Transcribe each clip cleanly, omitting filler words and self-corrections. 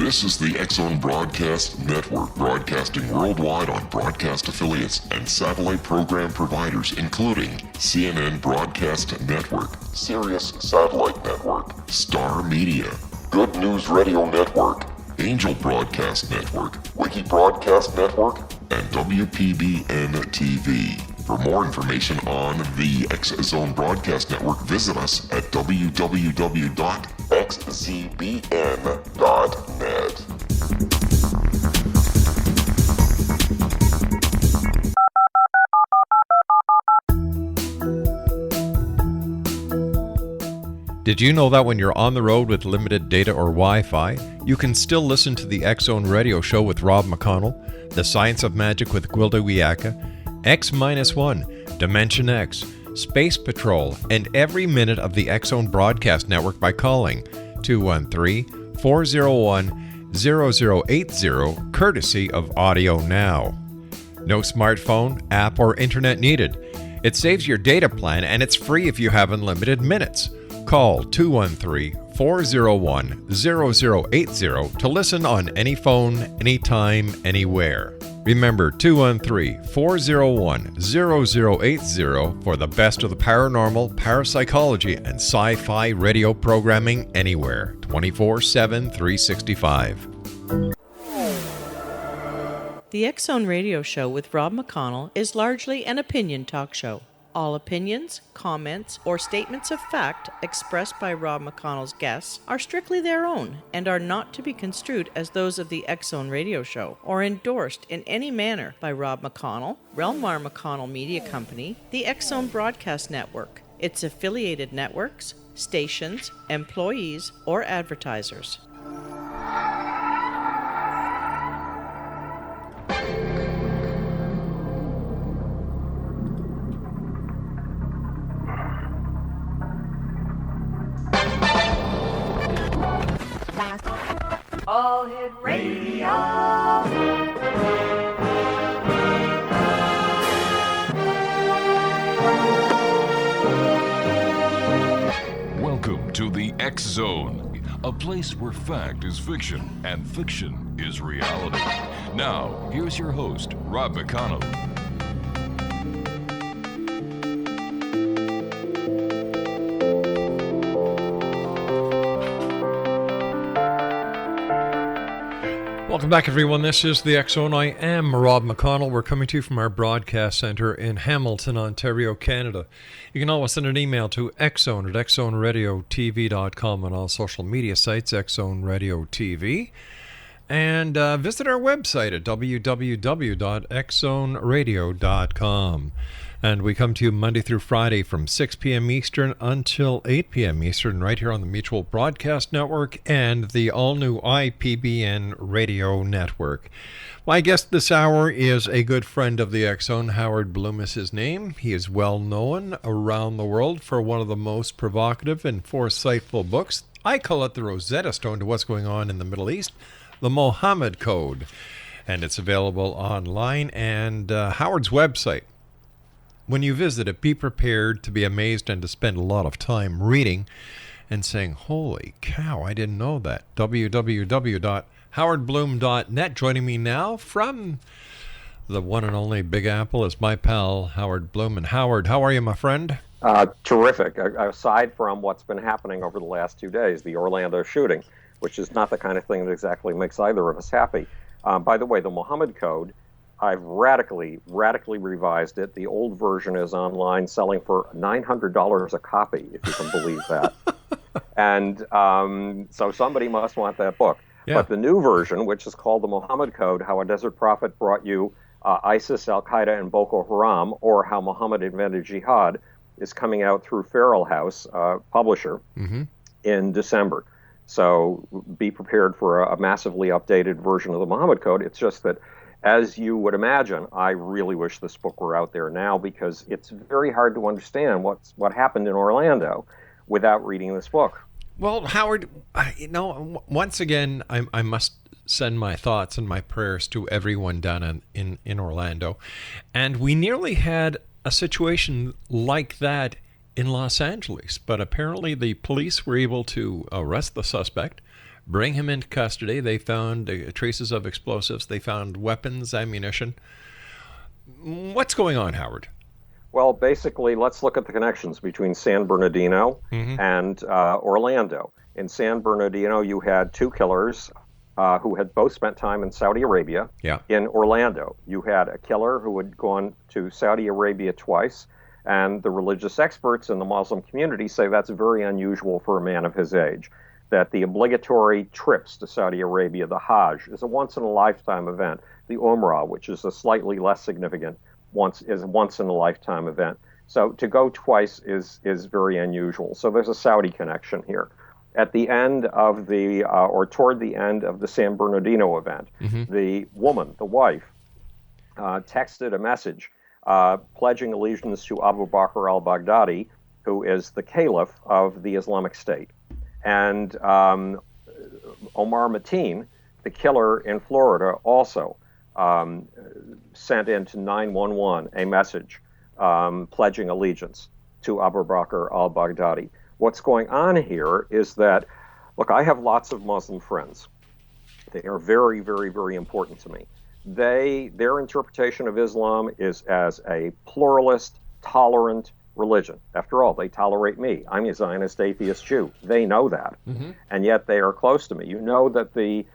This is the X-Zone Broadcast Network, broadcasting worldwide on broadcast affiliates and satellite program providers, including CNN Broadcast Network, Sirius Satellite Network, Star Media, Good News Radio Network, Angel Broadcast Network, Wiki Broadcast Network, and WPBN TV. For more information on the X-Zone Broadcast Network, visit us at www.xzbn.net. Did you know that when you're on the road with limited data or Wi-Fi, you can still listen to the X-Zone Radio Show with Rob McConnell, The Science of Magic with Gwilda Wiyaka, X-1, Dimension X, Space Patrol, and every minute of the X-Zone Broadcast Network by calling 213-401-0080, courtesy of Audio Now. No smartphone, app, or internet needed. It saves your data plan and it's free if you have unlimited minutes. Call 213-401-0080 to listen on any phone, anytime, anywhere. Remember 213-401-0080 for the best of the paranormal, parapsychology, and sci-fi radio programming anywhere, 24/7, 365. The X-Zone Radio Show with Rob McConnell is largely an opinion talk show. All opinions, comments, or statements of fact expressed by Rob McConnell's guests are strictly their own and are not to be construed as those of the X-Zone Radio Show or endorsed in any manner by Rob McConnell, Relmar McConnell Media Company, the X-Zone Broadcast Network, its affiliated networks, stations, employees, or advertisers. All Hit Radio. Welcome to the X-Zone, a place where fact is fiction and fiction is reality. Now, here's your host, Rob McConnell. Welcome back, everyone. This is the X-Zone. I am Rob McConnell. We're coming to you from our broadcast center in Hamilton, Ontario, Canada. You can always send an email to xzone at xzoneradiotv.com on all social media sites, X-Zone Radio TV. And visit our website at www.xzoneradio.com. And we come to you Monday through Friday from 6 p.m. Eastern until 8 p.m. Eastern, right here on the Mutual Broadcast Network and the all-new IPBN Radio Network. My guest this hour is a good friend of the X-Zone. Howard Bloom is his name. He is well known around the world for one of the most provocative and foresighful books. I call it the Rosetta Stone to what's going on in the Middle East, the Mohammed Code. And it's available online and Howard's website. When you visit it, be prepared to be amazed and to spend a lot of time reading and saying, holy cow, I didn't know that. www.howardbloom.net. Joining me now from the one and only Big Apple is my pal, Howard Bloom. And Howard, how are you, my friend? Terrific. Aside from what's been happening over the last 2 days, the Orlando shooting, which is not the kind of thing that exactly makes either of us happy. By the way, the Mohammed Code, I've radically revised it. The old version is online, selling for $900 a copy, if you can believe that. And so somebody must want that book. Yeah. But the new version, which is called the Mohammed Code, How a Desert Prophet Brought You ISIS, Al-Qaeda, and Boko Haram, or How Muhammad Invented Jihad, is coming out through Feral House, publisher, in December. So be prepared for a massively updated version of the Mohammed Code. It's just that, as you would imagine, I really wish this book were out there now, because it's very hard to understand what happened in Orlando without reading this book. Well, Howard, once again, I must send my thoughts and my prayers to everyone down in Orlando. And we nearly had a situation like that in Los Angeles, but apparently the police were able to arrest the suspect, bring him into custody. They found traces of explosives. They found weapons, ammunition. What's going on, Howard? Well, basically, let's look at the connections between San Bernardino and Orlando. In San Bernardino, you had two killers who had both spent time in Saudi Arabia. Yeah. In Orlando, you had a killer who had gone to Saudi Arabia twice, and the religious experts in the Muslim community say that's very unusual for a man of his age, that the obligatory trips to Saudi Arabia, the Hajj, is a once-in-a-lifetime event. The Umrah, which is a slightly less significant, is a once-in-a-lifetime event. So to go twice is very unusual. So there's a Saudi connection here. At the end of or toward the end of the San Bernardino event, the woman, the wife, texted a message pledging allegiance to Abu Bakr al-Baghdadi, who is the caliph of the Islamic State. And Omar Mateen, the killer in Florida, also sent into 911 a message pledging allegiance to Abu Bakr al-Baghdadi. What's going on here is that, look, I have lots of Muslim friends. They are very, very, very important to me. Their interpretation of Islam is as a pluralist, tolerant religion. After all, they tolerate me. I'm a Zionist atheist Jew. They know that. And yet they are close to me. You know that the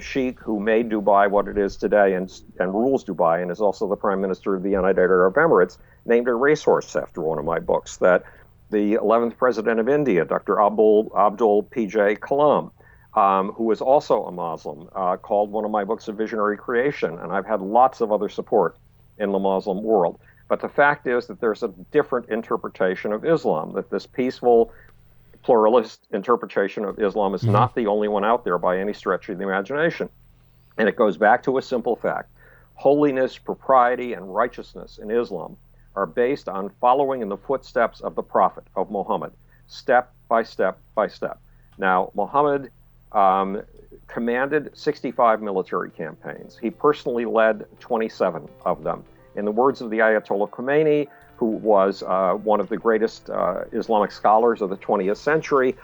sheikh who made Dubai what it is today and rules Dubai and is also the prime minister of the United Arab Emirates named a racehorse after one of my books. That the 11th president of India, Dr. Abdul P.J. Kalam, who is also a Muslim, called one of my books a visionary creation. And I've had lots of other support in the Muslim world. But the fact is that there's a different interpretation of Islam, that this peaceful, pluralist interpretation of Islam is not the only one out there by any stretch of the imagination. And it goes back to a simple fact. Holiness, propriety, and righteousness in Islam are based on following in the footsteps of the Prophet, of Muhammad, step by step by step. Now, Muhammad commanded 65 military campaigns. He personally led 27 of them. In the words of the Ayatollah Khomeini, who was one of the greatest Islamic scholars of the 20th century,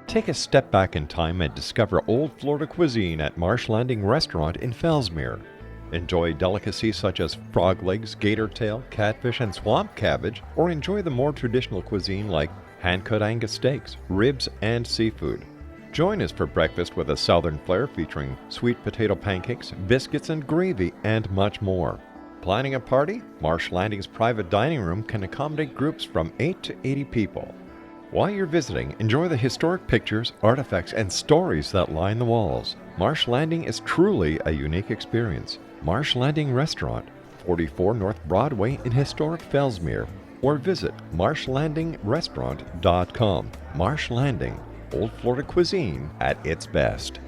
Take a step back in time and discover old Florida cuisine at Marsh Landing Restaurant in Fellsmere. Enjoy delicacies such as frog legs, gator tail, catfish, and swamp cabbage, or enjoy the more traditional cuisine like hand-cut Angus steaks, ribs, and seafood. Join us for breakfast with a southern flair featuring sweet potato pancakes, biscuits and gravy, and much more. Planning a party? Marsh Landing's private dining room can accommodate groups from 8 to 80 people. While you're visiting, enjoy the historic pictures, artifacts, and stories that line the walls. Marsh Landing is truly a unique experience. Marsh Landing Restaurant, 44 North Broadway in historic Fellsmere, or visit marshlandingrestaurant.com. Marsh Landing, old Florida cuisine at its best.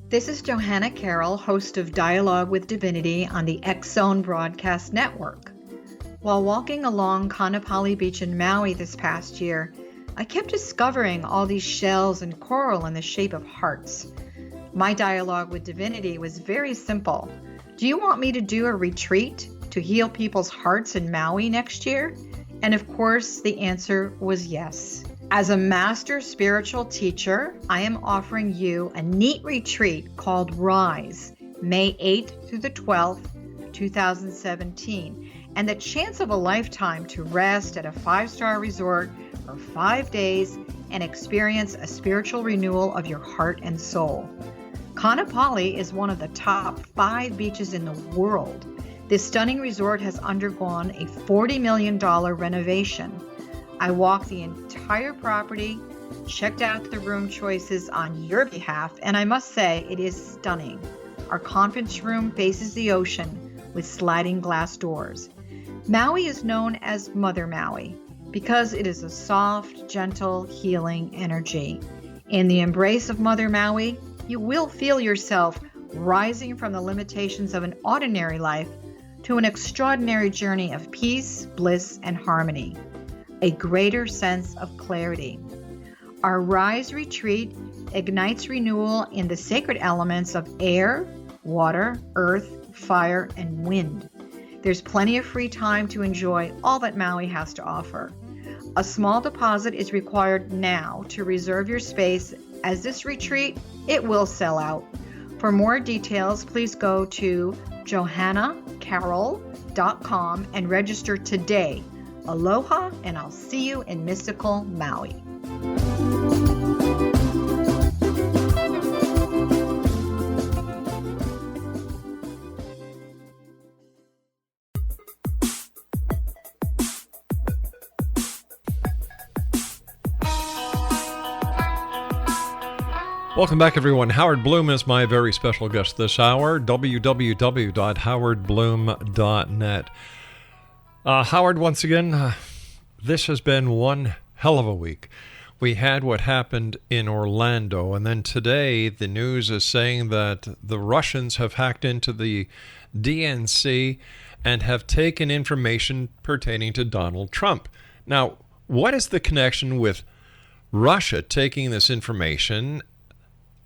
This is Johanna Carroll, host of Dialogue with Divinity on the X-Zone Broadcast Network. While walking along Kaanapali Beach in Maui this past year, I kept discovering all these shells and coral in the shape of hearts. My dialogue with Divinity was very simple. Do you want me to do a retreat to heal people's hearts in Maui next year? And of course, the answer was yes. As a master spiritual teacher, I am offering you a neat retreat called Rise, May 8th through the 12th, 2017, and the chance of a lifetime to rest at a 5-star resort for 5 days and experience a spiritual renewal of your heart and soul. Kaanapali is one of the top 5 beaches in the world. This stunning resort has undergone a $40 million renovation. I walked the entire property, checked out the room choices on your behalf, and I must say it is stunning. Our conference room faces the ocean with sliding glass doors. Maui is known as Mother Maui because it is a soft, gentle, healing energy. In the embrace of Mother Maui, you will feel yourself rising from the limitations of an ordinary life to an extraordinary journey of peace, bliss, and harmony, a greater sense of clarity. Our Rise retreat ignites renewal in the sacred elements of air, water, earth, fire, and wind. There's plenty of free time to enjoy all that Maui has to offer. A small deposit is required now to reserve your space, as this retreat, it will sell out. For more details, please go to johannacarroll.com and register today. Aloha, and I'll see you in mystical Maui. Welcome back, everyone. Howard Bloom is my very special guest this hour. www.howardbloom.net. Howard, once again, this has been one hell of a week. We had what happened in Orlando, and then today the news is saying that the Russians have hacked into the DNC and have taken information pertaining to Donald Trump. Now, what is the connection with Russia taking this information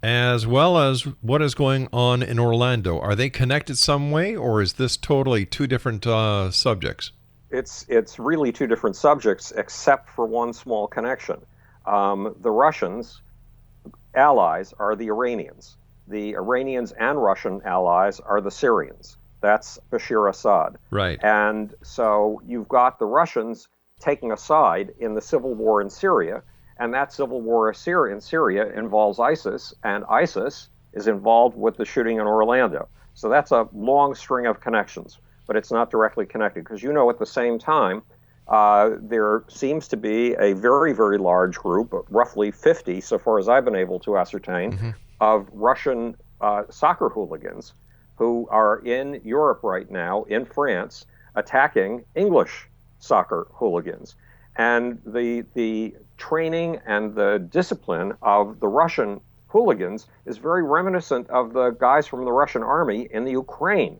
as well as what is going on in Orlando? Are they connected some way, or is this totally two different subjects? It's really two different subjects, except for one small connection. The Russians' allies are the Iranians. The Iranians and Russian allies are the Syrians. That's Bashar Assad. Right. And so you've got the Russians taking a side in the civil war in Syria, and that civil war in Syria involves ISIS, and ISIS is involved with the shooting in Orlando. So that's a long string of connections, but it's not directly connected, because at the same time, there seems to be a very, very large group, roughly 50, so far as I've been able to ascertain, of Russian soccer hooligans who are in Europe right now, in France, attacking English soccer hooligans. And the training and the discipline of the Russian hooligans is very reminiscent of the guys from the Russian army in the Ukraine.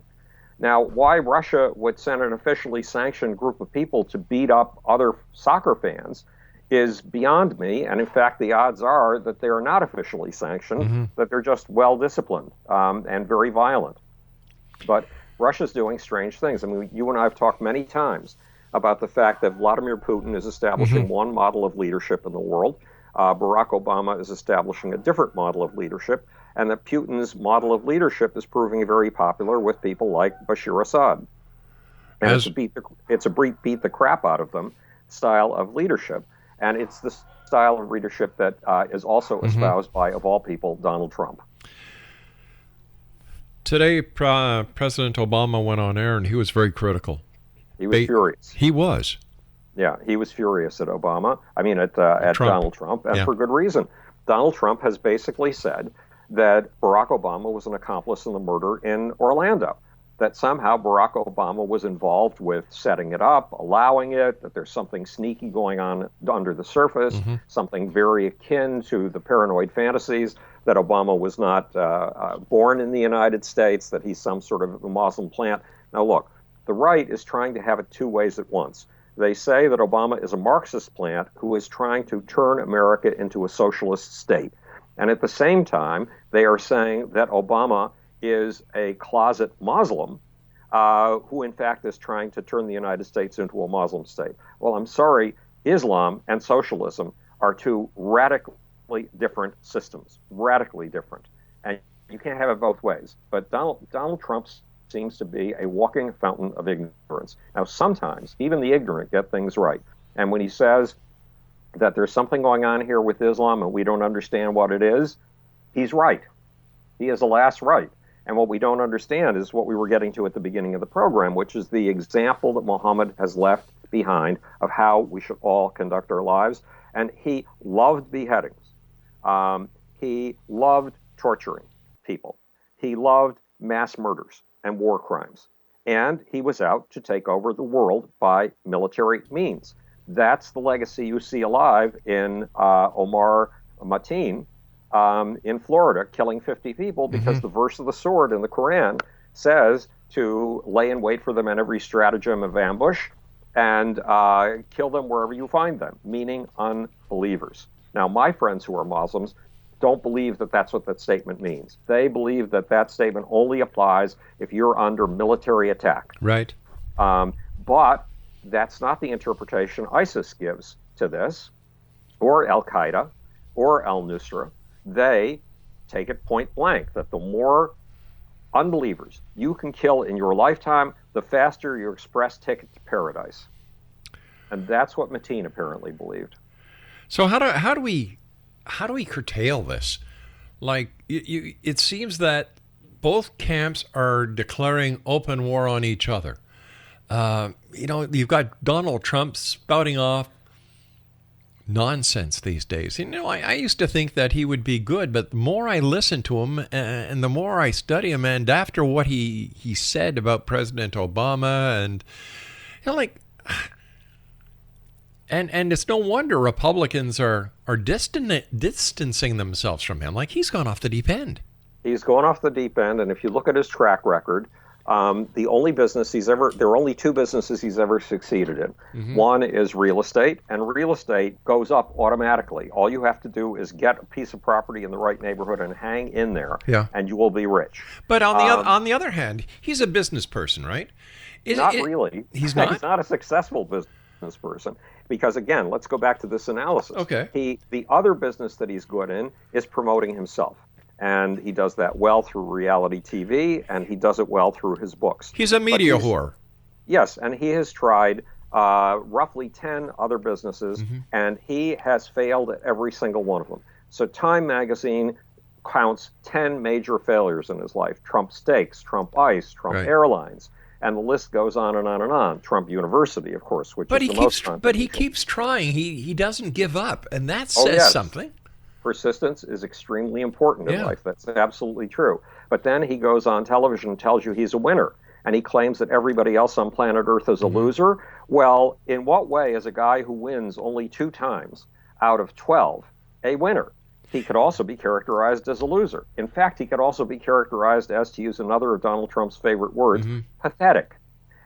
Now, why Russia would send an officially sanctioned group of people to beat up other soccer fans is beyond me. And in fact, the odds are that they are not officially sanctioned, that they're just well-disciplined and very violent. But Russia's doing strange things. I mean, you and I have talked many times about the fact that Vladimir Putin is establishing one model of leadership in the world. Barack Obama is establishing a different model of leadership, and that Putin's model of leadership is proving very popular with people like Bashar Assad. And it's a beat the crap out of them style of leadership, and it's the style of leadership that is also espoused by, of all people, Donald Trump. Today, President Obama went on air, and he was very critical. He was furious. He was. Yeah, he was furious at Donald Trump, and for good reason. Donald Trump has basically said that Barack Obama was an accomplice in the murder in Orlando, that somehow Barack Obama was involved with setting it up, allowing it, that there's something sneaky going on under the surface, something very akin to the paranoid fantasies that Obama was not born in the United States, that he's some sort of a Muslim plant. Now, look, the right is trying to have it two ways at once. They say that Obama is a Marxist plant who is trying to turn America into a socialist state. And at the same time, they are saying that Obama is a closet Muslim who, in fact, is trying to turn the United States into a Muslim state. Well, I'm sorry, Islam and socialism are two radically different systems, radically different. And you can't have it both ways. But Donald Trump seems to be a walking fountain of ignorance. Now, sometimes even the ignorant get things right. And when he says that there's something going on here with Islam and we don't understand what it is, he's right. He has the last right. And what we don't understand is what we were getting to at the beginning of the program, which is the example that Muhammad has left behind of how we should all conduct our lives. And he loved beheadings. He loved torturing people. He loved mass murders and war crimes. And he was out to take over the world by military means. That's the legacy you see alive in Omar Mateen in Florida, killing 50 people because the verse of the sword in the Quran says to lay in wait for them in every stratagem of ambush and kill them wherever you find them, meaning unbelievers. Now, my friends who are Muslims don't believe that that's what that statement means. They believe that that statement only applies if you're under military attack. Right. But that's not the interpretation ISIS gives to this, or Al-Qaeda, or al-Nusra. They take it point blank, that the more unbelievers you can kill in your lifetime, the faster your express ticket to paradise. And that's what Mateen apparently believed. So how do we curtail this? Like, it seems that both camps are declaring open war on each other. You've got Donald Trump spouting off nonsense these days. I used to think that he would be good, but the more I listen to him and the more I study him, and after what he said about President Obama, and and it's no wonder Republicans are distancing themselves from him. Like, he's gone off the deep end. He's gone off the deep end, and if you look at his track record, there are only two businesses he's ever succeeded in. Mm-hmm. One is real estate, and real estate goes up automatically. All you have to do is get a piece of property in the right neighborhood and hang in there, and you will be rich. But on the other hand, he's a business person, right? Really. He's not? He's not a successful business person. Because, again, let's go back to this analysis. Okay. The other business that he's good in is promoting himself. And he does that well through reality TV, and he does it well through his books. He's a media whore. Yes, and he has tried roughly 10 other businesses, mm-hmm. and he has failed at every single one of them. So Time magazine counts 10 major failures in his life. Trump Steaks, Trump Ice, Trump Airlines. And the list goes on and on and on. Trump University, of course, which is the most controversial. But he keeps trying. He doesn't give up, and that says something. Persistence is extremely important in life. That's absolutely true. But then he goes on television and tells you he's a winner, and he claims that everybody else on planet Earth is a mm-hmm. loser. Well, in what way is a guy who wins only 2 times out of 12 a winner? He could also be characterized as a loser. In fact, he could also be characterized as, to use another of Donald Trump's favorite words, mm-hmm. pathetic.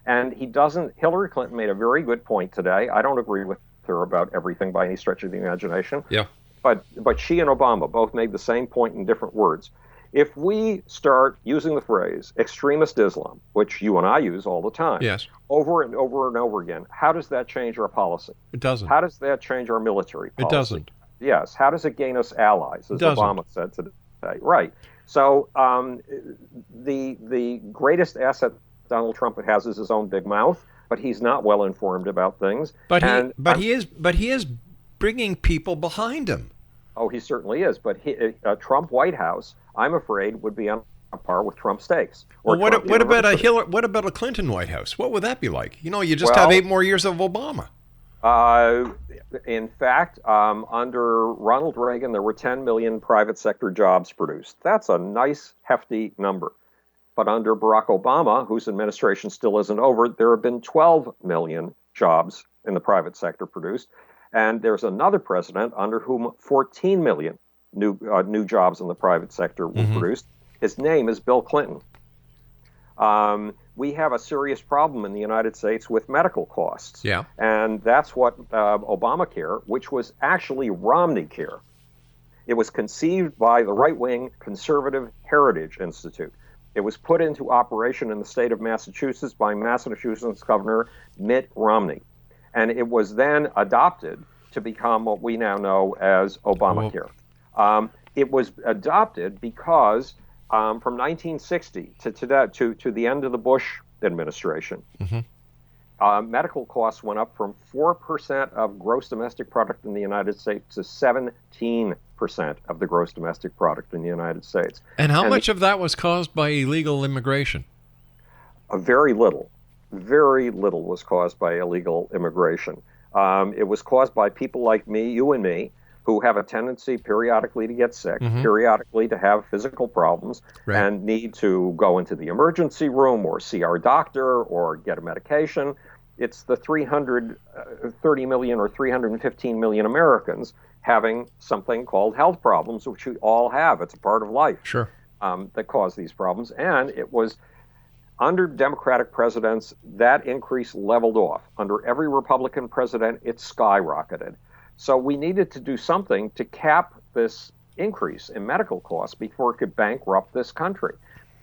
And he doesn't. Hillary Clinton made a very good point today. I don't agree with her about everything by any stretch of the imagination. Yeah. But she and Obama both made the same point in different words. If we start using the phrase extremist Islam, which you and I use all the time, over and over and over again, how does that change our policy? It doesn't. How does that change our military policy? It doesn't. Yes. How does it gain us allies, as Obama said today? Right. So the greatest asset Donald Trump has is his own big mouth, but he's not well informed about things. But he is bringing people behind him. Oh, he certainly is. But Trump White House, I'm afraid, would be on a par with Trump Steaks. Or what about a Clinton White House? What would that be like? You just have 8 more years of Obama. In fact, under Ronald Reagan, there were 10 million private sector jobs produced. That's a nice, hefty number. But under Barack Obama, whose administration still isn't over, there have been 12 million jobs in the private sector produced. And there's another president under whom 14 million new jobs in the private sector were mm-hmm. produced. His name is Bill Clinton. We have a serious problem in the United States with medical costs. Yeah. And that's what Obamacare, which was actually Romney Care. It was conceived by the right-wing conservative Heritage Institute. It was put into operation in the state of Massachusetts by Massachusetts Governor Mitt Romney. And it was then adopted to become what we now know as Obamacare. It was adopted because from 1960 to the end of the Bush administration, mm-hmm. Medical costs went up from 4% of gross domestic product in the United States to 17% of the gross domestic product in the United States. And how much of that was caused by illegal immigration? Very little. Very little was caused by illegal immigration. It was caused by people like me, you and me, who have a tendency periodically to get sick, mm-hmm. periodically to have physical problems, and need to go into the emergency room or see our doctor or get a medication. It's the 330 million or 315 million Americans having something called health problems, which we all have. It's a part of life. Sure. That cause these problems. And it was Under Democratic presidents, that increase leveled off. Under every Republican president, it skyrocketed. So we needed to do something to cap this increase in medical costs before it could bankrupt this country.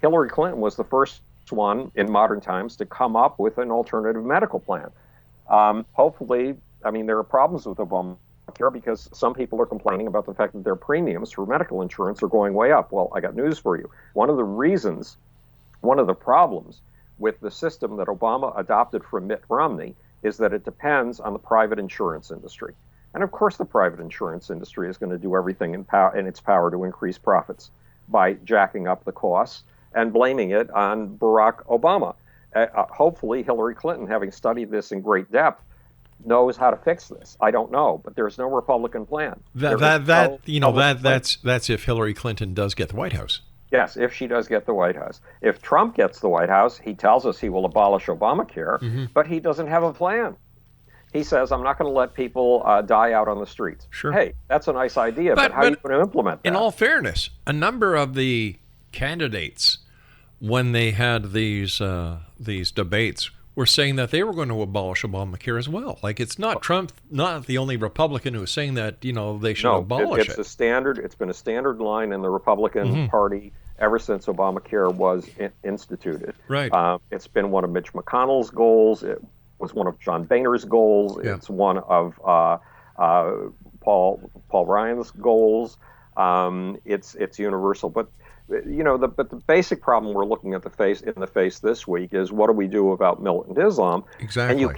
Hillary Clinton was the first one in modern times to come up with an alternative medical plan. Hopefully, I mean, there are problems with Obamacare because some people are complaining about the fact that their premiums for medical insurance are going way up. Well, I got news for you. One of the problems with the system that Obama adopted from Mitt Romney is that it depends on the private insurance industry. And of course, the private insurance industry is going to do everything in its power to increase profits by jacking up the costs and blaming it on Barack Obama. Hopefully, Hillary Clinton, having studied this in great depth, knows how to fix this. I don't know, but there's no Republican plan. That's if Hillary Clinton does get the White House. Yes, if she does get the White House. If Trump gets the White House, he tells us he will abolish Obamacare, but he doesn't have a plan. He says, I'm not going to let people die out on the streets. Sure. Hey, that's a nice idea, but how are you going to implement that? In all fairness, a number of the candidates, when they had these debates, were saying that they were going to abolish Obamacare as well. Like, it's not Trump, not the only Republican who is saying that, they should abolish it. It's been a standard line in the Republican Party ever since Obamacare was instituted. Right. It's been one of Mitch McConnell's goals. It was one of John Boehner's goals. Yeah. It's one of Paul Ryan's goals. It's universal. But the basic problem we're looking at in the face this week is, what do we do about militant Islam? Exactly. And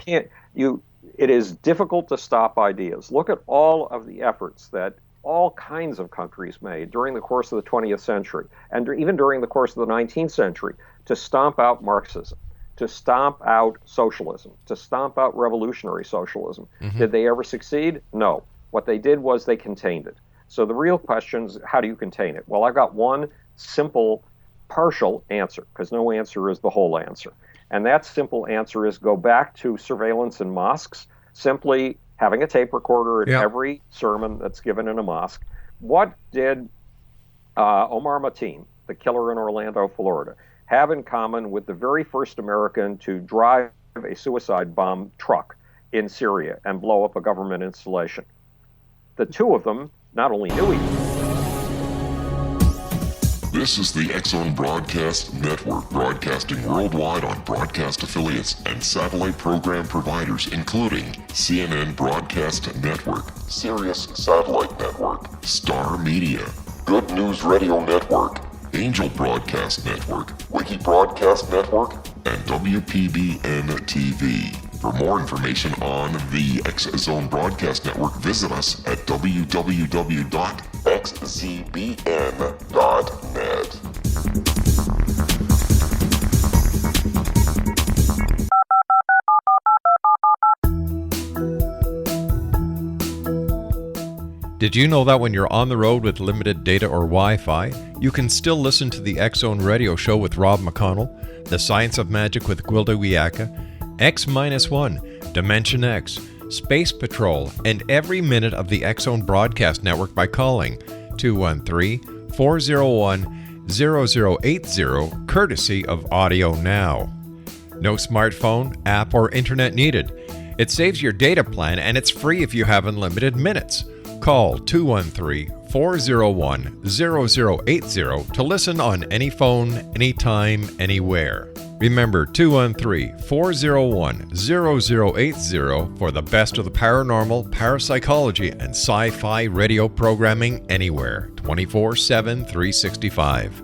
it is difficult to stop ideas. Look at all of the efforts that all kinds of countries made during the course of the 20th century and even during the course of the 19th century to stomp out Marxism, to stomp out socialism, to stomp out revolutionary socialism. Did they ever succeed? No. What they did was they contained it. So the real question is, how do you contain it? Well, I've got one simple, partial answer, because no answer is the whole answer. And that simple answer is, go back to surveillance in mosques, simply having a tape recorder at every sermon that's given in a mosque. What did Omar Mateen, the killer in Orlando, Florida, have in common with the very first American to drive a suicide bomb truck in Syria and blow up a government installation? The two of them not only knew each other. This is the X-Zone Broadcast Network, broadcasting worldwide on broadcast affiliates and satellite program providers, including CNN Broadcast Network, Sirius Satellite Network, Star Media, Good News Radio Network, Angel Broadcast Network, Wiki Broadcast Network, and WPBN TV. For more information on the X-Zone Broadcast Network, visit us at www.xzbn.net. Did you know that when you're on the road with limited data or Wi-Fi, you can still listen to the X-Zone Radio Show with Rob McConnell, The Science of Magic with Gwilda Wiyaka, X-1, Dimension X, Space Patrol, and every minute of the X-Zone Broadcast Network by calling 213-401-0080, courtesy of Audio Now. No smartphone, app, or internet needed. It saves your data plan, and it's free if you have unlimited minutes. Call 213-401-0080 to listen on any phone, anytime, anywhere. Remember, 213-401-0080 for the best of the paranormal, parapsychology, and sci-fi radio programming anywhere, 24/7, 365.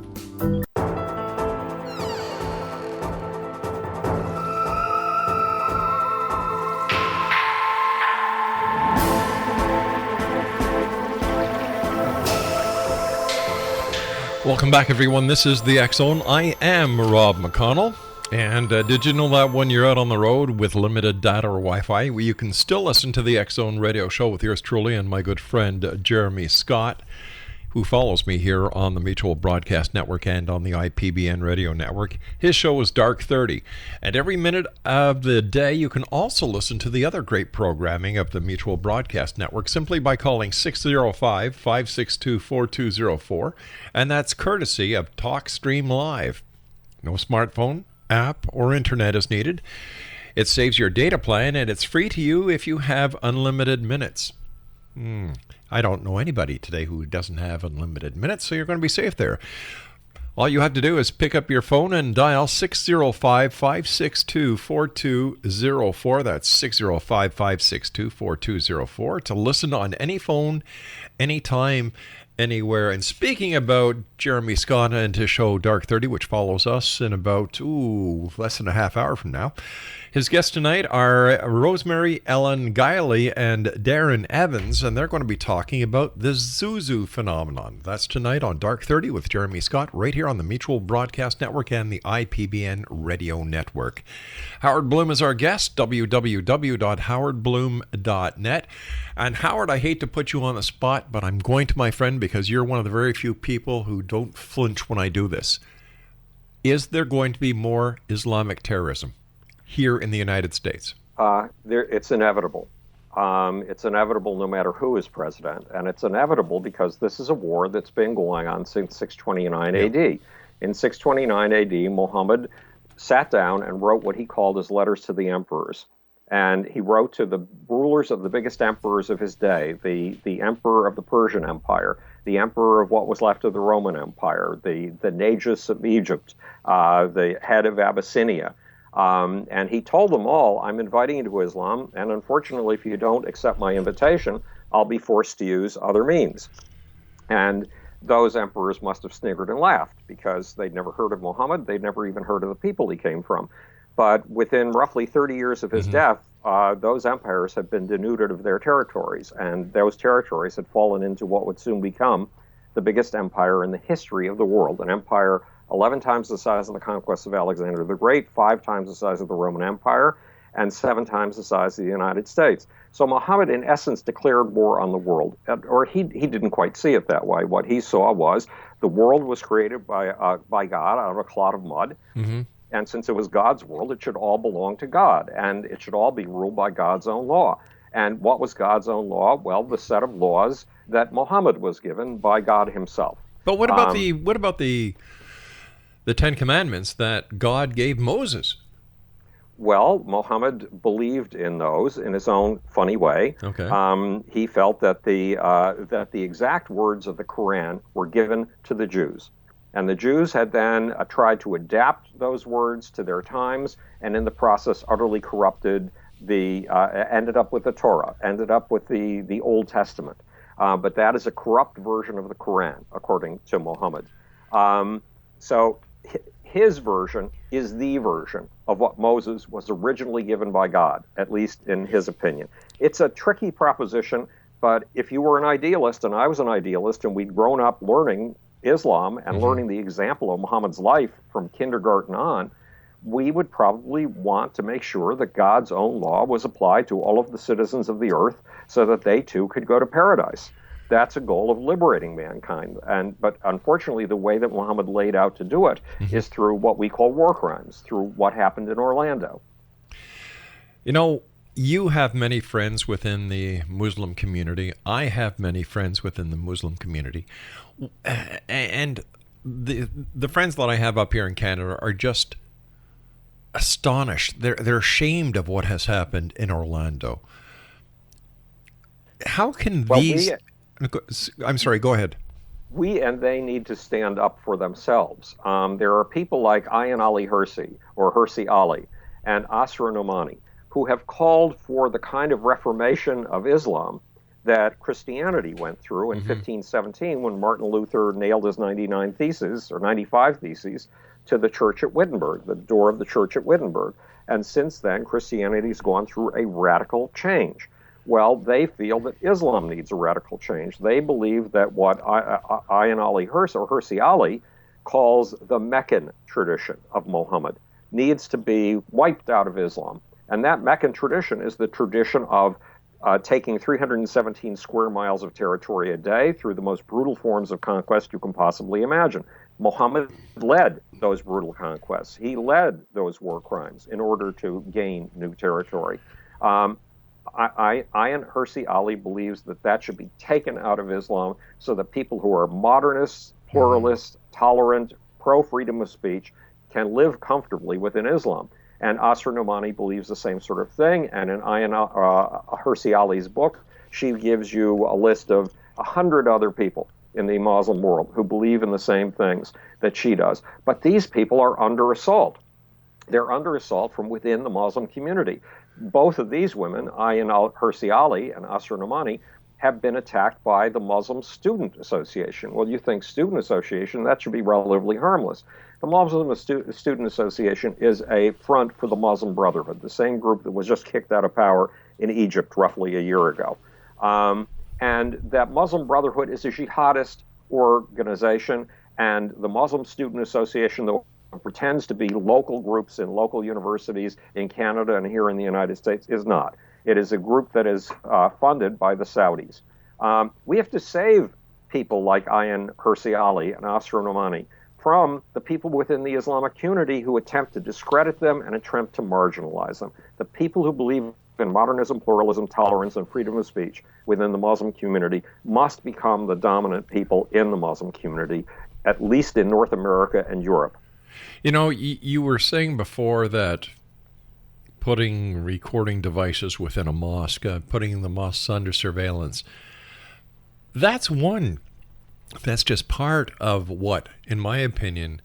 Welcome back, everyone. This is the X-Zone. I am Rob McConnell. And did you know that when you're out on the road with limited data or Wi-Fi, you can still listen to the X-Zone Radio Show with yours truly and my good friend Jeremy Scott, who follows me here on the Mutual Broadcast Network and on the IPBN Radio Network. His show is Dark 30. And every minute of the day, you can also listen to the other great programming of the Mutual Broadcast Network simply by calling 605-562-4204. And that's courtesy of TalkStream Live. No smartphone, app or internet is needed. It saves your data plan, and it's free to you if you have unlimited minutes. I don't know anybody today who doesn't have unlimited minutes, so you're going to be safe there. All you have to do is pick up your phone and dial 605-562-4204. That's 605-562-4204 to listen on any phone, anytime, anywhere. And speaking about Jeremy Scott and his show Dark 30, which follows us in about less than a half hour from now, his guests tonight are Rosemary Ellen Guiley and Darren Evans, and they're going to be talking about the Zuzu phenomenon. That's tonight on Dark 30 with Jeremy Scott, right here on the Mutual Broadcast Network and the IPBN Radio Network. Howard Bloom is our guest, www.howardbloom.net. And Howard, I hate to put you on the spot, but I'm going to, my friend, because you're one of the very few people who don't flinch when I do this. Is there going to be more Islamic terrorism here in the United States? It's inevitable. It's inevitable no matter who is president. And it's inevitable because this is a war that's been going on since 629 AD. In 629 AD, Muhammad sat down and wrote what he called his letters to the emperors. And he wrote to the rulers of the biggest emperors of his day, the emperor of the Persian Empire, the emperor of what was left of the Roman Empire, the Nagus of Egypt, the head of Abyssinia. And he told them all, I'm inviting you to Islam, and unfortunately, if you don't accept my invitation, I'll be forced to use other means. And those emperors must have sniggered and laughed because they'd never heard of Muhammad. They'd never even heard of the people he came from. But within roughly 30 years of his death, those empires had been denuded of their territories, and those territories had fallen into what would soon become the biggest empire in the history of the world, an empire 11 times the size of the conquest of Alexander the Great, 5 times the size of the Roman Empire, and 7 times the size of the United States. So Muhammad, in essence, declared war on the world, or he didn't quite see it that way. What he saw was the world was created by God out of a clod of mud. And since it was God's world, it should all belong to God, and it should all be ruled by God's own law. And what was God's own law? Well, the set of laws that Muhammad was given by God himself. But what about the Ten Commandments that God gave Moses? Well, Muhammad believed in those in his own funny way. Okay. He felt that the exact words of the Quran were given to the Jews. And the Jews had then tried to adapt those words to their times, and in the process utterly corrupted ended up with the Torah, ended up with the Old Testament. But that is a corrupt version of the Quran, according to Muhammad. So his version is the version of what Moses was originally given by God, at least in his opinion. It's a tricky proposition, but if you were an idealist, and I was an idealist, and we'd grown up learning Islam and learning the example of Muhammad's life from kindergarten on, we would probably want to make sure that God's own law was applied to all of the citizens of the earth so that they too could go to paradise. That's a goal of liberating mankind. But unfortunately, the way that Muhammad laid out to do it is through what we call war crimes, through what happened in Orlando. You know, you have many friends within the Muslim community. I have many friends within the Muslim community. And the friends that I have up here in Canada are just astonished. They're ashamed of what has happened in Orlando. How can I'm sorry, go ahead. We and they need to stand up for themselves. There are people like Ayan Ali Hirsi or Hirsi Ali and Asra Nomani who have called for the kind of reformation of Islam that Christianity went through in 1517 when Martin Luther nailed his 95 theses to the church at Wittenberg, the door of the church at Wittenberg. And since then, Christianity's gone through a radical change. Well, they feel that Islam needs a radical change. They believe that what Ayan Ali Hirsi, or Hirsi Ali, calls the Meccan tradition of Muhammad needs to be wiped out of Islam. And that Meccan tradition is the tradition of taking 317 square miles of territory a day through the most brutal forms of conquest you can possibly imagine. Muhammad led those brutal conquests. He led those war crimes in order to gain new territory. Ayan Hirsi Ali believes that should be taken out of Islam so that people who are modernists, pluralists, tolerant, pro-freedom of speech can live comfortably within Islam. And Asra Nomani believes the same sort of thing. And in Ayan Hirsi Ali's book, she gives you a list of 100 other people in the Muslim world who believe in the same things that she does. But these people are under assault. They're under assault from within the Muslim community. Both of these women, Ayan Hirsi Ali and Asra Nomani, have been attacked by the Muslim Student Association. Well, you think Student Association, that should be relatively harmless. The Muslim Student Association is a front for the Muslim Brotherhood, the same group that was just kicked out of power in Egypt roughly a year ago. And that Muslim Brotherhood is a jihadist organization, and the Muslim Student Association, though pretends to be local groups in local universities in Canada and here in the United States, is not. It is a group that is funded by the Saudis. We have to save people like Ayan Hirsi Ali and Asra Nomani from the people within the Islamic community who attempt to discredit them and attempt to marginalize them. The people who believe in modernism, pluralism, tolerance, and freedom of speech within the Muslim community must become the dominant people in the Muslim community, at least in North America and Europe. You know, you were saying before that putting recording devices within a mosque, putting the mosques under surveillance, that's just part of what, in my opinion,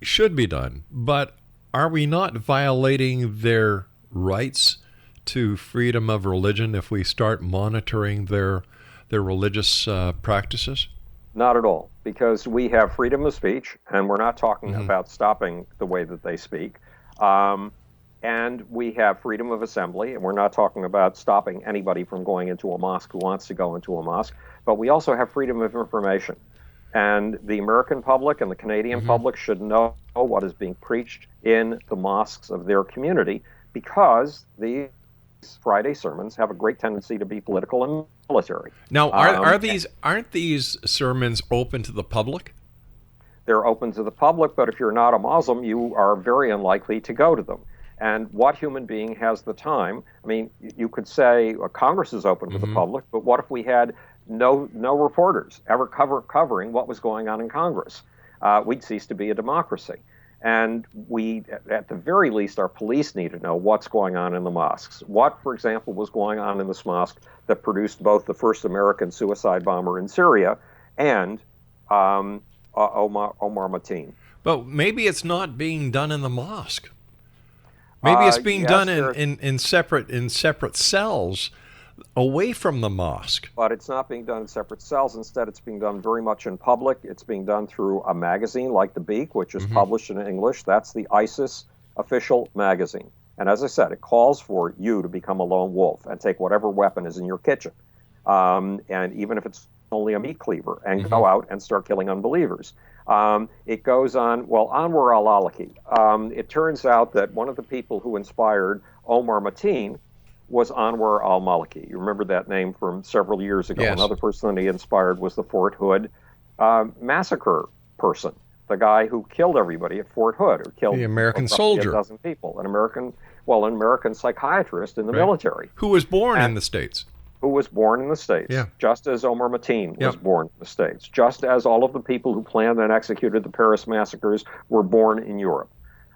should be done. But are we not violating their rights to freedom of religion if we start monitoring their religious practices? Not at all, because we have freedom of speech, and we're not talking about stopping the way that they speak. And we have freedom of assembly, and we're not talking about stopping anybody from going into a mosque who wants to go into a mosque. But we also have freedom of information. And the American public and the Canadian public should know what is being preached in the mosques of their community, because these Friday sermons have a great tendency to be political and military. Now, aren't these sermons open to the public? They're open to the public, but if you're not a Muslim, you are very unlikely to go to them. And what human being has the time? I mean, you could say Congress is open to the public, but what if we had no reporters ever covering what was going on in Congress? We'd cease to be a democracy. And we, at the very least, our police need to know what's going on in the mosques. What, for example, was going on in this mosque that produced both the first American suicide bomber in Syria and Omar Mateen. But maybe it's not being done in the mosque. Maybe it's being done in separate cells away from the mosque. But it's not being done in separate cells. Instead, it's being done very much in public. It's being done through a magazine like The Beak, which is published in English. That's the ISIS official magazine. And as I said, it calls for you to become a lone wolf and take whatever weapon is in your kitchen. And even if it's only a meat cleaver, and go out and start killing unbelievers. It goes on, well, Anwar al-Awlaki. It turns out that one of the people who inspired Omar Mateen was Anwar al-Maliki. You remember that name from several years ago. Yes. Another person that he inspired was the Fort Hood massacre person, the guy who killed everybody at Fort Hood, or killed the American roughly soldier, a dozen people, an American psychiatrist in the military, who was born in the States. Who was born in the States, just as Omar Mateen was born in the States, just as all of the people who planned and executed the Paris massacres were born in Europe.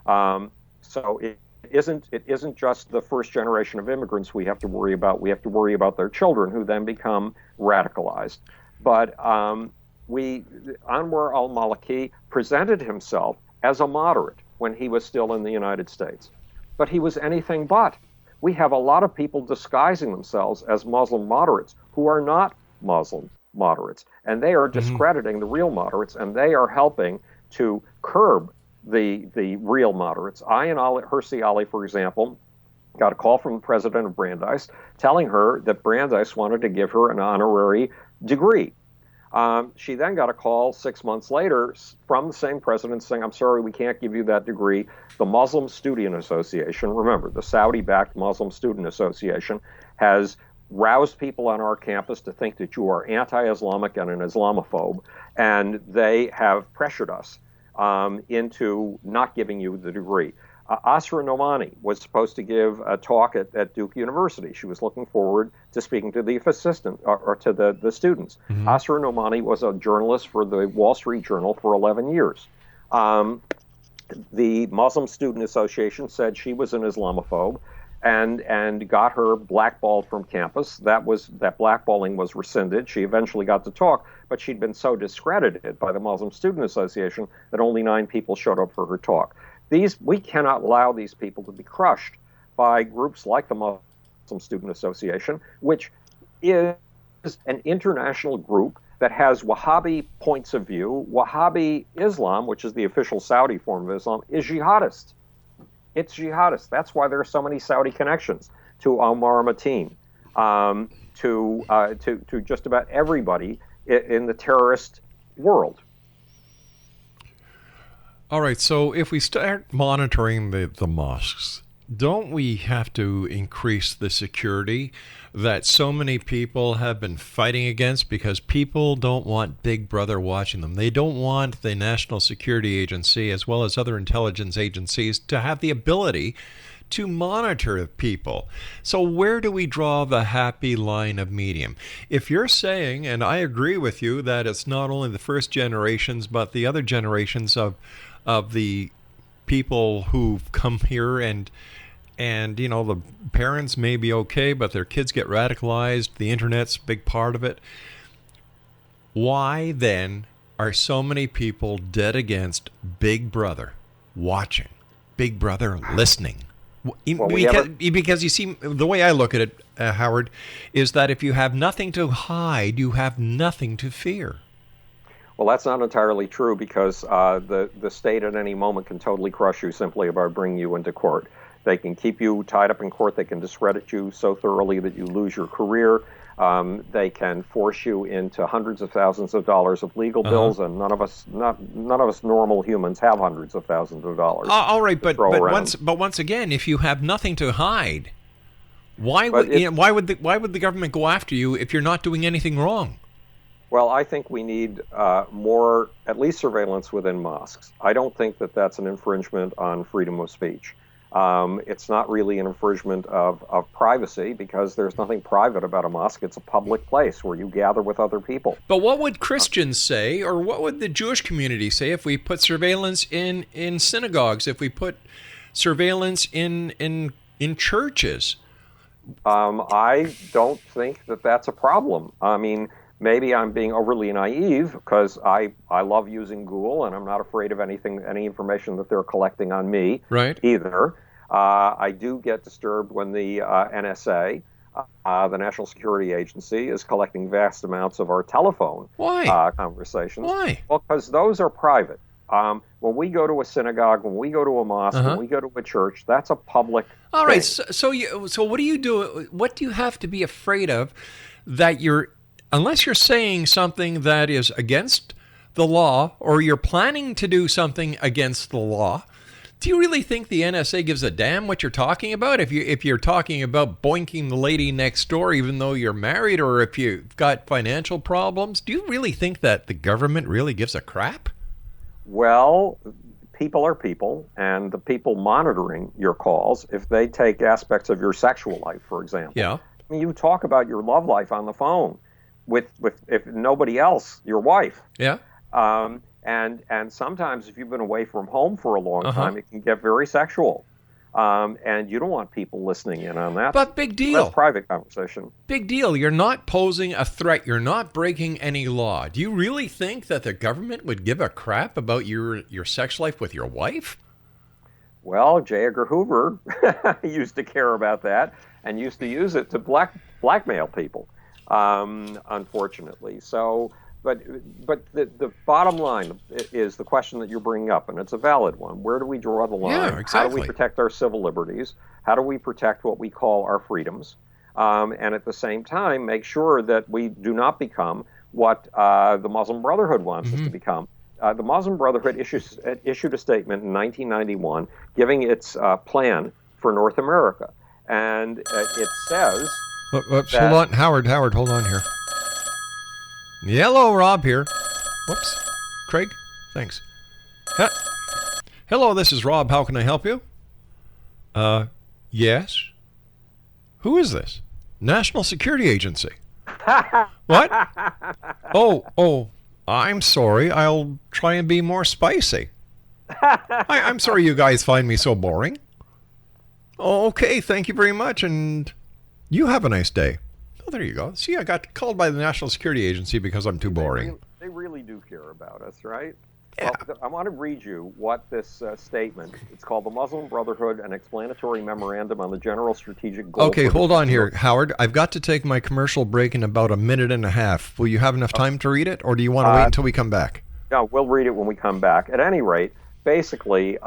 So it isn't just the first generation of immigrants we have to worry about. We have to worry about their children, who then become radicalized. But Anwar al-Maliki presented himself as a moderate when he was still in the United States. But he was anything but. We have a lot of people disguising themselves as Muslim moderates who are not Muslim moderates. And they are discrediting the real moderates, and they are helping to curb the real moderates. Ayan Hirsi Ali, for example, got a call from the president of Brandeis telling her that Brandeis wanted to give her an honorary degree. She then got a call 6 months later from the same president saying, I'm sorry, we can't give you that degree. The Muslim Student Association, remember, the Saudi-backed Muslim Student Association, has roused people on our campus to think that you are anti-Islamic and an Islamophobe, and they have pressured us into not giving you the degree. Asra Nomani was supposed to give a talk at Duke University. She was looking forward to speaking to the assistant or to the students. Asra Nomani was a journalist for the Wall Street Journal for 11 years. The Muslim Student Association said she was an Islamophobe and got her blackballed from campus. That blackballing was rescinded. She eventually got to talk, but she'd been so discredited by the Muslim Student Association that only 9 people showed up for her talk. We cannot allow these people to be crushed by groups like the Muslim Student Association, which is an international group that has Wahhabi points of view. Wahhabi Islam, which is the official Saudi form of Islam, is jihadist. It's jihadist. That's why there are so many Saudi connections to Omar Mateen, to just about everybody in the terrorist world. All right, so if we start monitoring the mosques, don't we have to increase the security that so many people have been fighting against, because people don't want Big Brother watching them? They don't want the National Security Agency, as well as other intelligence agencies, to have the ability to monitor people. So where do we draw the happy line of medium? If you're saying, and I agree with you, that it's not only the first generations, but the other generations of the people who've come here, and you know, the parents may be okay, but their kids get radicalized. The internet's a big part of it. Why then are so many people dead against Big Brother watching, Big Brother listening? Because you see, the way I look at it, Howard, is that if you have nothing to hide, you have nothing to fear. Well, that's not entirely true, because the state at any moment can totally crush you simply by bringing you into court. They can keep you tied up in court. They can discredit you so thoroughly that you lose your career. They can force you into hundreds of thousands of dollars of legal bills, and none of us normal humans have hundreds of thousands of dollars. All right, but once again, if you have nothing to hide, why would the government go after you if you're not doing anything wrong? Well, I think we need more, at least surveillance within mosques. I don't think that that's an infringement on freedom of speech. It's not really an infringement of privacy, because there's nothing private about a mosque. It's a public place where you gather with other people. But what would Christians say, or what would the Jewish community say, if we put surveillance in synagogues, if we put surveillance in churches? I don't think that that's a problem. I mean, maybe I'm being overly naive, because I love using Google, and I'm not afraid of any information that they're collecting on me either. I do get disturbed when the NSA, the National Security Agency, is collecting vast amounts of our telephone conversations. Why? Well, because those are private. When we go to a synagogue, when we go to a mosque, when we go to a church, that's a public All right, thing. So what do you do? What do you have to be afraid of that unless you're saying something that is against the law, or you're planning to do something against the law? Do you really think the NSA gives a damn what you're talking about? If you're talking about boinking the lady next door, even though you're married, or if you've got financial problems, do you really think that the government really gives a crap? Well, people are people, and the people monitoring your calls, if they take aspects of your sexual life, for example, I mean, you talk about your love life on the phone with if nobody else, your wife. Yeah. And sometimes if you've been away from home for a long time, it can get very sexual. And you don't want people listening in on that. But big deal. That's private conversation. Big deal. You're not posing a threat. You're not breaking any law. Do you really think that the government would give a crap about your sex life with your wife? Well, J. Edgar Hoover used to care about that and used to use it to blackmail people, unfortunately. So... But the bottom line is the question that you're bringing up, and it's a valid one. Where do we draw the line? Yeah, exactly. How do we protect our civil liberties? How do we protect what we call our freedoms? And at the same time, make sure that we do not become what the Muslim Brotherhood wants us to become. The Muslim Brotherhood issued a statement in 1991 giving its plan for North America. And it says... Hold on, Howard, hold on here. Hello, Rob here. Whoops. Craig, thanks. Hello, this is Rob. How can I help you? Yes. Who is this? National Security Agency. What? Oh, I'm sorry. I'll try and be more spicy. I'm sorry you guys find me so boring. Okay, thank you very much, and you have a nice day. Oh, there you go. See, I got called by the National Security Agency because I'm too boring. They really do care about us, right? Yeah. Well, I want to read you what this statement, it's called the Muslim Brotherhood, an explanatory memorandum on the general strategic goal. Okay, hold on here, Howard. I've got to take my commercial break in about a minute and a half. Will you have enough time to read it, or do you want to wait until we come back? No, we'll read it when we come back. At any rate, basically,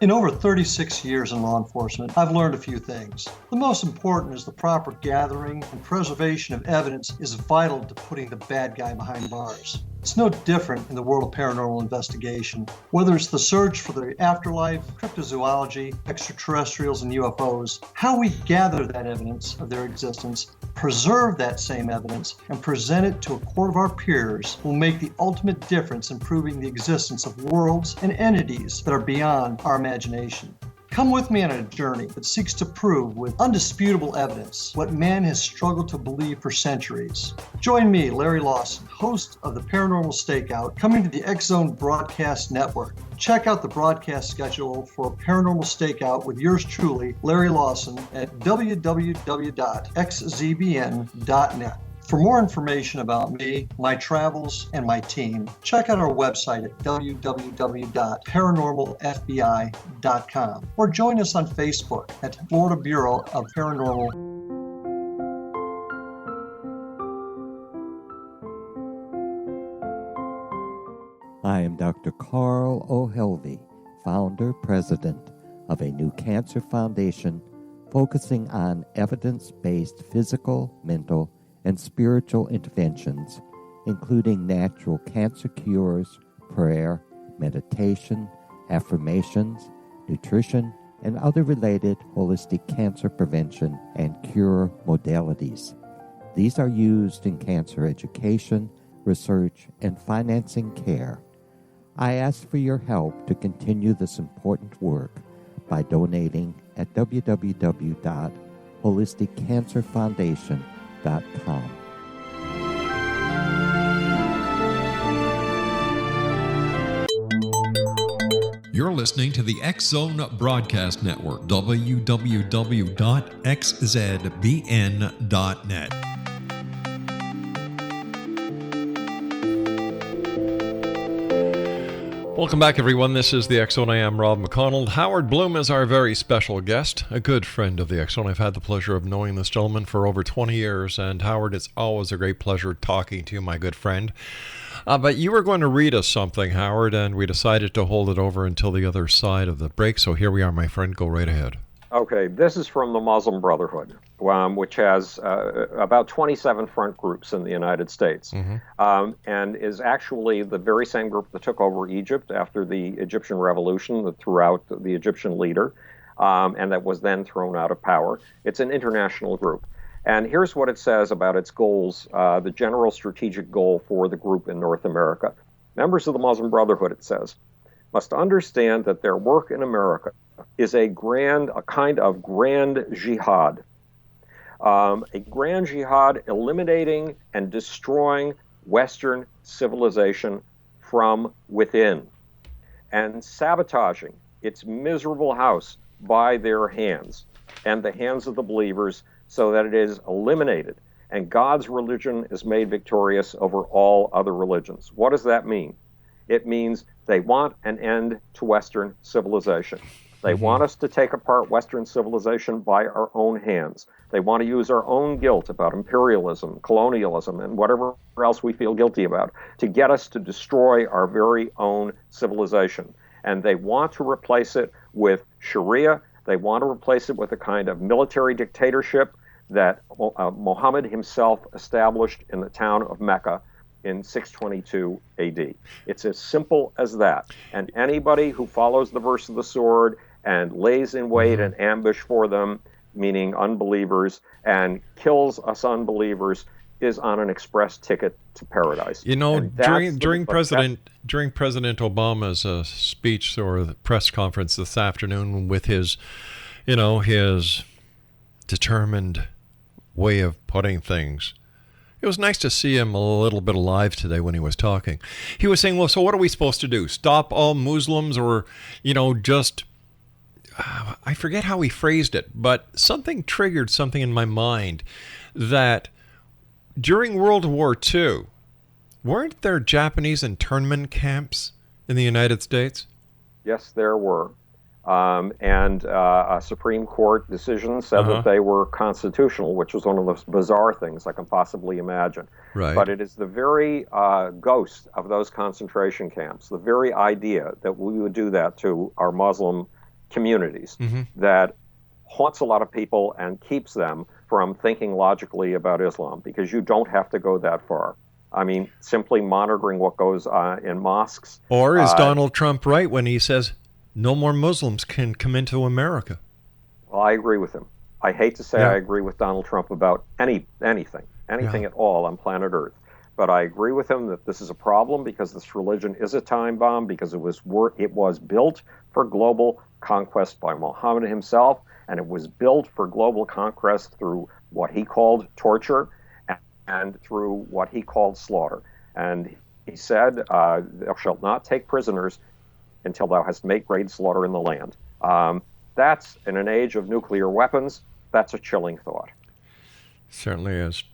In over 36 years in law enforcement, I've learned a few things. The most important is the proper gathering and preservation of evidence is vital to putting the bad guy behind bars. It's no different in the world of paranormal investigation. Whether it's the search for the afterlife, cryptozoology, extraterrestrials, and UFOs, how we gather that evidence of their existence, preserve that same evidence, and present it to a court of our peers will make the ultimate difference in proving the existence of worlds and entities that are beyond our imagination. Come with me on a journey that seeks to prove with undisputable evidence what man has struggled to believe for centuries. Join me, Larry Lawson, host of the Paranormal Stakeout, coming to the X Zone Broadcast Network. Check out the broadcast schedule for Paranormal Stakeout with yours truly, Larry Lawson, at www.xzbn.net. For more information about me, my travels, and my team, check out our website at www.paranormalfbi.com or join us on Facebook at Florida Bureau of Paranormal. I am Dr. Carl O'Helvey, founder, president of a new cancer foundation focusing on evidence-based physical, mental, and spiritual interventions, including natural cancer cures, prayer, meditation, affirmations, nutrition, and other related holistic cancer prevention and cure modalities. These are used in cancer education, research, and financing care. I ask for your help to continue this important work by donating at www.holisticcancerfoundation.com. You're listening to the X Zone Broadcast Network, www.xzbn.net. Welcome back, everyone. This is the X Zone. I am Rob McConnell. Howard Bloom is our very special guest, a good friend of the X Zone. I've had the pleasure of knowing this gentleman for over 20 years. And Howard, it's always a great pleasure talking to you, my good friend. But you were going to read us something, Howard, and we decided to hold it over until the other side of the break. So here we are, my friend. Go right ahead. Okay, this is from the Muslim Brotherhood, which has about 27 front groups in the United States, and is actually the very same group that took over Egypt after the Egyptian revolution, that threw out the Egyptian leader, and that was then thrown out of power. It's an international group. And here's what it says about its goals, the general strategic goal for the group in North America. Members of the Muslim Brotherhood, it says, must understand that their work in America is a kind of grand jihad. A grand jihad eliminating and destroying Western civilization from within and sabotaging its miserable house by their hands and the hands of the believers so that it is eliminated and God's religion is made victorious over all other religions. What does that mean? It means they want an end to Western civilization. They want us to take apart Western civilization by our own hands. They want to use our own guilt about imperialism, colonialism, and whatever else we feel guilty about to get us to destroy our very own civilization. And they want to replace it with Sharia. They want to replace it with a kind of military dictatorship that Muhammad himself established in the town of Mecca in 622 AD. It's as simple as that. And anybody who follows the verse of the sword and lays in wait and ambush for them, meaning unbelievers, and kills us unbelievers, is on an express ticket to paradise. You know, And that's during President Obama's speech or the press conference this afternoon, with his, his determined way of putting things, it was nice to see him a little bit alive today when he was talking. He was saying, well, so what are we supposed to do? Stop all Muslims, or, just, I forget how he phrased it, but something triggered something in my mind that during World War II, weren't there Japanese internment camps in the United States? Yes, there were. And a Supreme Court decision said that they were constitutional, which was one of the most bizarre things I can possibly imagine. Right. But it is the very ghost of those concentration camps, the very idea that we would do that to our Muslim communities, that haunts a lot of people and keeps them from thinking logically about Islam, because you don't have to go that far. I mean, simply monitoring what goes in mosques. Or is Donald Trump right when he says no more Muslims can come into America? Well, I agree with him. I hate to say I agree with Donald Trump about anything at all on planet Earth. But I agree with him that this is a problem, because this religion is a time bomb, because it was built for global conquest by Muhammad himself, and it was built for global conquest through what he called torture and through what he called slaughter. And he said, thou shalt not take prisoners until thou hast made great slaughter in the land. That's, in an age of nuclear weapons, that's a chilling thought. Certainly is.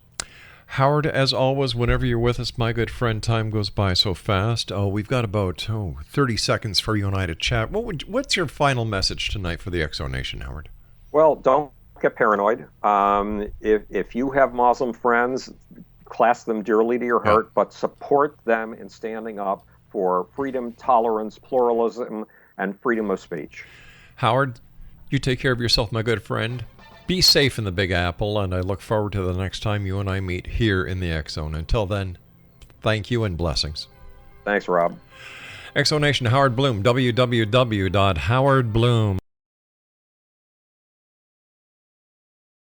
Howard, as always, whenever you're with us, my good friend, time goes by so fast. We've got about 30 seconds for you and I to chat. What's your final message tonight for the Exo Nation, Howard? Well, don't get paranoid. If you have Muslim friends, clasp them dearly to your heart, but support them in standing up for freedom, tolerance, pluralism, and freedom of speech. Howard, you take care of yourself, my good friend. Be safe in the Big Apple, and I look forward to the next time you and I meet here in the X Zone. Until then, thank you and blessings. Thanks, Rob. Exo Nation, Howard Bloom, www.howardbloom.